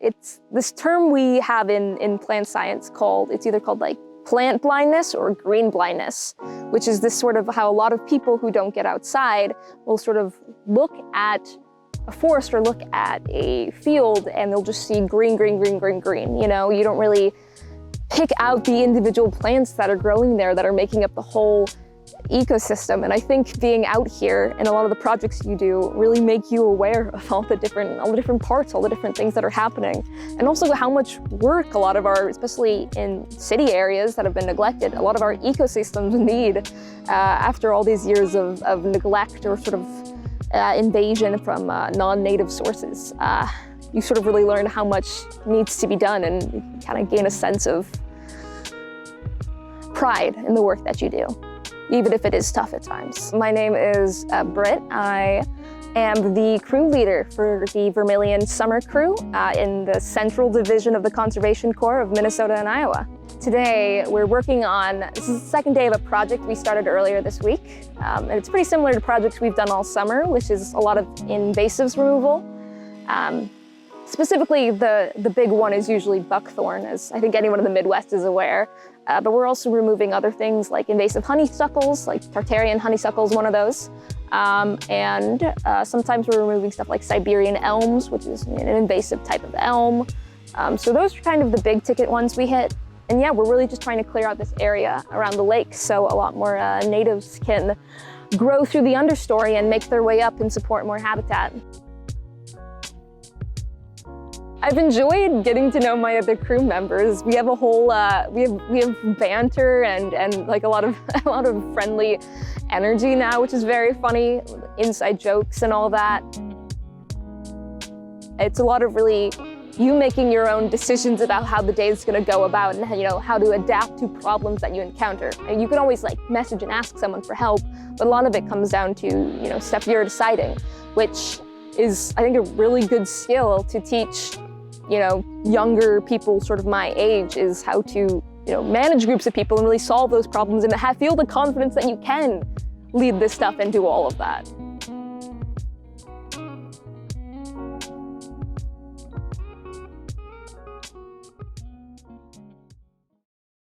It's this term we have in plant science it's either called like plant blindness or green blindness, which is this sort of how a lot of people who don't get outside will sort of look at a forest or look at a field and they'll just see green, green, green, green, green. You know, you don't really pick out the individual plants that are growing there that are making up the whole ecosystem. And I think being out here and a lot of the projects you do really make you aware of all the different parts, all the different things that are happening. And also how much work a lot of our, especially in city areas that have been neglected, a lot of our ecosystems need after all these years of neglect or sort of invasion from non-native sources. You sort of really learn how much needs to be done and kind of gain a sense of pride in the work that you do, even if it is tough at times. My name is Britt. I am the crew leader for the Vermilion Summer Crew in the Central Division of the Conservation Corps of Minnesota and Iowa. Today, we're working on, this is the second day of a project we started earlier this week. And it's pretty similar to projects we've done all summer, which is a lot of invasives removal. Specifically, the big one is usually buckthorn, as I think anyone in the Midwest is aware. But we're also removing other things like invasive honeysuckles, like Tartarian honeysuckle is one of those. And sometimes we're removing stuff like Siberian elms, which is an invasive type of elm. So those are kind of the big ticket ones we hit. And yeah, we're really just trying to clear out this area around the lake so a lot more natives can grow through the understory and make their way up and support more habitat. I've enjoyed getting to know my other crew members. We have a whole, we have banter and like a lot of friendly energy now, which is very funny, inside jokes and all that. It's a lot of really you making your own decisions about how the day is going to go about and how to adapt to problems that you encounter. And you can always like message and ask someone for help, but a lot of it comes down to stuff you're deciding, which is I think a really good skill to teach younger people sort of my age, is how to manage groups of people and really solve those problems and feel the confidence that you can lead this stuff and do all of that.